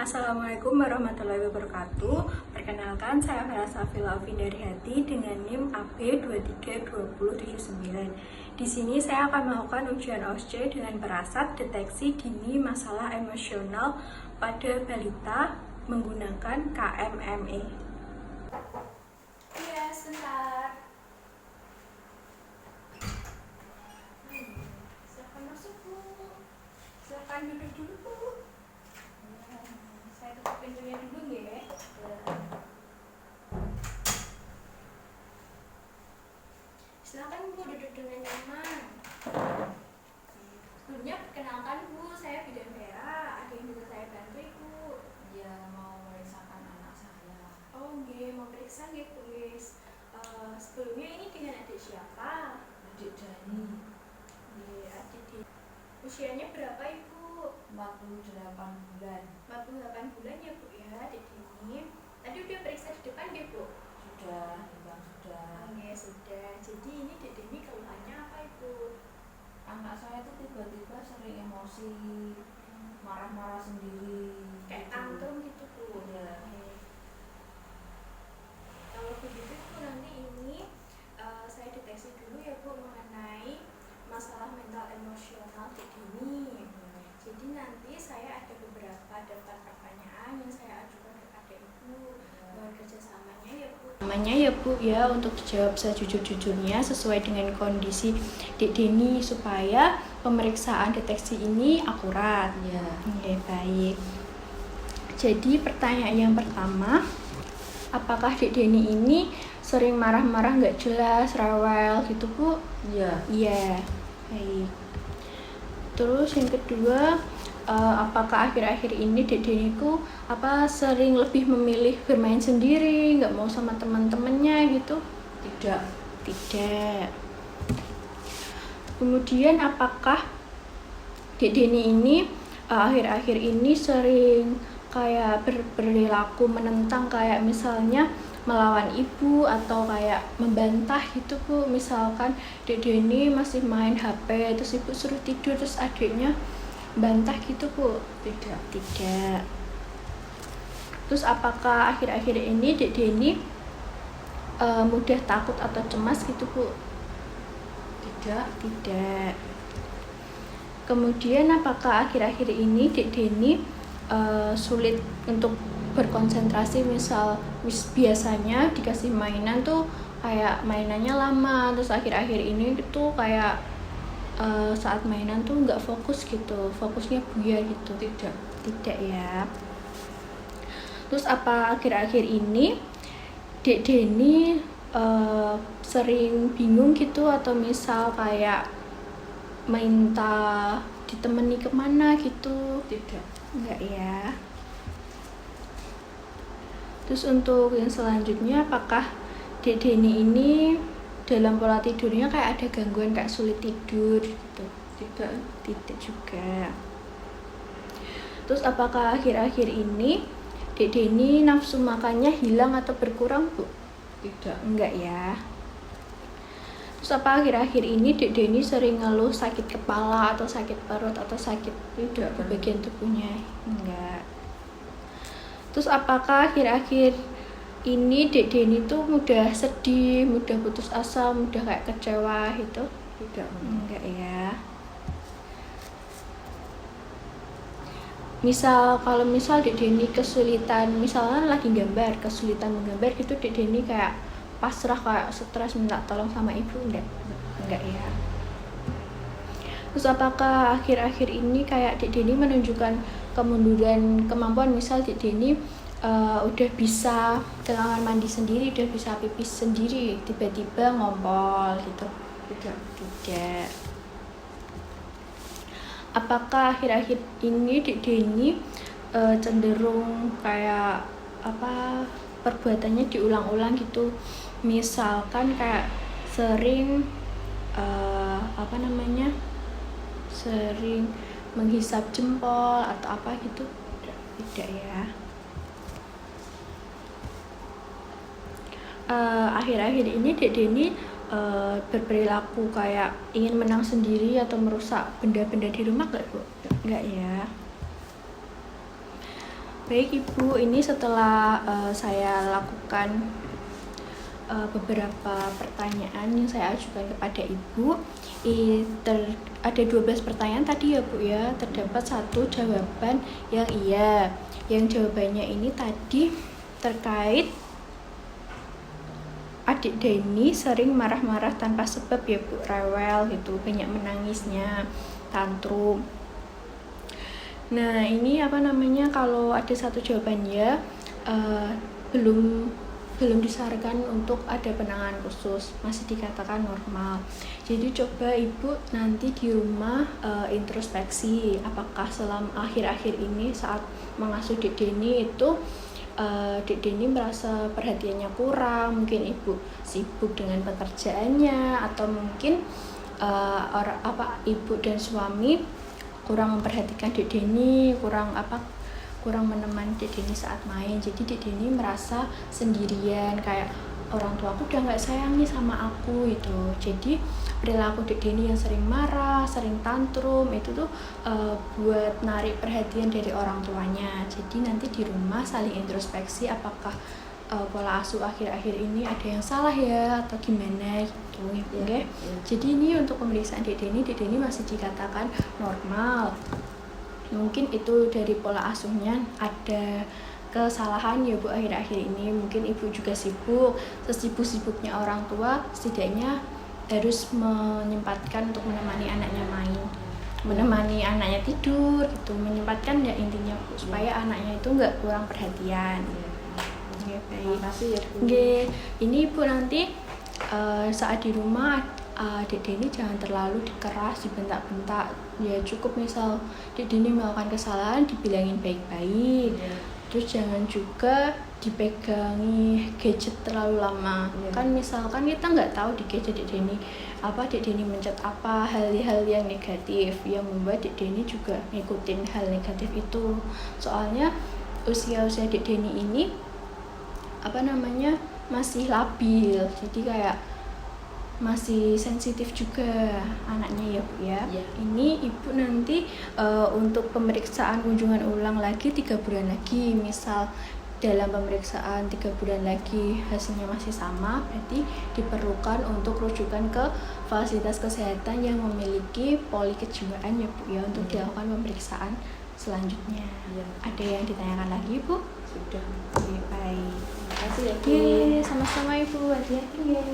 Assalamualaikum warahmatullahi wabarakatuh. Perkenalkan, saya Vera Safila dari Hati dengan NIM AB232079. Di sini saya akan melakukan ujian OSCE dengan berasat deteksi dini masalah emosional pada balita menggunakan KMME. Iya, sebentar. Silakan masuk, Bu. Silakan duduk dulu, Bu. Saya tutup pintunya dulu ya. Silakan, Bu, duduk dengan nyaman. Sebelumnya perkenalkan, Bu, saya Bidan Vera. Ada yang bisa saya bantu, Ibu? Ya, mau memeriksakan anak saya. Oh, nggih, mau periksa nggih, Bu, guys. Sebelumnya ini dengan adik siapa? Adik Dani, Nggih, adik di. Usianya berapa, Ibu? 48 bulan. 48 bulan ya, Bu, ya, adik ini. Tadi udah periksa di depan nggih, Bu? Sudah, Bang, sudah. Oke, sudah. Jadi ini Dede ini keluhannya apa, Ibu? Anak saya tuh tiba-tiba sering emosi, marah-marah sendiri. Kayak gitu. tantrum gitu, Bu. Iya. Oke. Kalau begitu, Bu, nanti ini saya deteksi dulu ya, Bu, mengenai masalah mental emosional Dede ini. Jadi nanti saya ada beberapa daftar pertanyaan yang saya ajukan kepada Ibu. Mohon kerjasamanya ya, Bu. Namanya ya Bu ya, untuk dijawab sejujur-jujurnya sesuai dengan kondisi Dek Deni supaya pemeriksaan deteksi ini akurat. Iya. Oke, baik. Jadi pertanyaan yang pertama, apakah Dek Deni ini sering marah-marah nggak jelas, rewel gitu Bu? Iya. Iya, baik. Terus yang kedua, apakah akhir-akhir ini Dek Deniku sering lebih memilih bermain sendiri, nggak mau sama teman-temannya gitu? Tidak. Tidak. Kemudian apakah Dek Deni ini akhir-akhir ini sering kayak berperilaku menentang, kayak misalnya melawan ibu atau kayak membantah gitu Bu? Misalkan Dek Deni masih main HP terus ibu suruh tidur terus adiknya bantah gitu Bu? Tidak. Tidak. Terus apakah akhir-akhir ini Dek Deni mudah takut atau cemas gitu Bu? Tidak. Tidak. Kemudian apakah akhir-akhir ini Dek Deni sulit untuk berkonsentrasi, misal biasanya dikasih mainan tuh kayak mainannya lama, terus akhir-akhir ini tuh kayak saat mainan tuh nggak fokus gitu, fokusnya buyar gitu? Tidak. Tidak ya. Terus apa akhir-akhir ini Dek Deni sering bingung gitu, atau misal kayak minta ditemani kemana gitu? Tidak. Enggak ya. Terus untuk yang selanjutnya, apakah Dek Deni ini dalam pola tidurnya kayak ada gangguan, kayak sulit tidur gitu? Tidak. Tidak juga. Terus apakah akhir-akhir ini Dek Deni nafsu makannya hilang atau berkurang Bu? Tidak. Enggak ya. Terus apa akhir-akhir ini Dek Deni sering ngeluh sakit kepala atau sakit perut atau sakit di bagian tubuhnya? Enggak. Terus apakah akhir-akhir ini Dek Deni tuh mudah sedih, mudah putus asa, mudah kayak kecewa gitu? Tidak. Enggak ya. Kalau misal Dek Deni kesulitan, misalnya lagi gambar, kesulitan menggambar gitu, Dek Deni kayak pasrah, kayak stres, minta tolong sama ibu? Enggak ya. Terus apakah akhir-akhir ini kayak Dek Deni menunjukkan kemunduran kemampuan, misal Dek Deni udah bisa ke kamar mandi sendiri, udah bisa pipis sendiri, tiba-tiba ngompol gitu? Tidak. Tidak. Apakah akhir-akhir ini Dek Deni cenderung kayak perbuatannya diulang-ulang gitu, misalkan kayak sering sering menghisap jempol atau apa gitu? Tidak ya. Akhir-akhir ini Dek Deni berperilaku kayak ingin menang sendiri atau merusak benda-benda di rumah nggak Bu? Nggak ya. Baik Ibu, ini setelah saya lakukan beberapa pertanyaan yang saya ajukan kepada Ibu, ada 12 pertanyaan tadi ya Bu ya, terdapat satu jawaban yang iya. Yang jawabannya ini tadi terkait adik Denny sering marah-marah tanpa sebab ya Bu, rewel gitu, banyak menangisnya, tantrum. Nah ini kalau ada satu jawaban ya, belum disarankan untuk ada penanganan khusus, masih dikatakan normal. Jadi coba Ibu nanti di rumah introspeksi, apakah selama akhir-akhir ini saat mengasuh Dek Denny itu Dek Denny merasa perhatiannya kurang, mungkin Ibu sibuk dengan pekerjaannya, atau mungkin Ibu dan suami kurang memperhatikan Dek Denny, kurang menemani Dek Denny saat main. Jadi Dek Denny merasa sendirian, kayak orang tuaku udah nggak sayang nih sama aku itu. Jadi perilaku Dek Denny yang sering marah, sering tantrum itu tuh buat narik perhatian dari orang tuanya. Jadi nanti di rumah saling introspeksi, apakah pola asuh akhir-akhir ini ada yang salah ya atau gimana gitu ya. Okay? Jadi ini untuk pemeriksaan Dek Denny masih dikatakan normal. Mungkin itu dari pola asuhnya ada kesalahan ya Bu akhir-akhir ini. Mungkin Ibu juga sibuk, sesibuk-sibuknya orang tua setidaknya harus menyempatkan untuk menemani anaknya main, menemani anaknya tidur gitu, menyempatkan ya intinya Bu, supaya anaknya itu nggak kurang perhatian. Terima kasih ya Bu. Ini Ibu nanti saat di rumah Dek Denny jangan terlalu dikeras, dibentak-bentak. Ya cukup misal Dek Denny melakukan kesalahan dibilangin baik-baik. Terus jangan juga dipegangi gadget terlalu lama. Kan misalkan kita nggak tahu di gadget Dek Denny mencet apa, hal-hal yang negatif yang membuat Dek Denny juga ngikutin hal negatif itu. Soalnya usia Dek Denny ini masih labil, jadi kayak masih sensitif juga anaknya ya Bu ya. Ini Ibu nanti untuk pemeriksaan kunjungan ulang lagi 3 bulan lagi. Misal dalam pemeriksaan 3 bulan lagi hasilnya masih sama, berarti diperlukan untuk rujukan ke fasilitas kesehatan yang memiliki poli kejiwaan ya Bu ya, untuk dilakukan pemeriksaan selanjutnya. Ada yang ditanyakan lagi Bu? Sudah. Oke, baik. Terima kasih ya Bu. Sama-sama Ibu, hati-hati ya.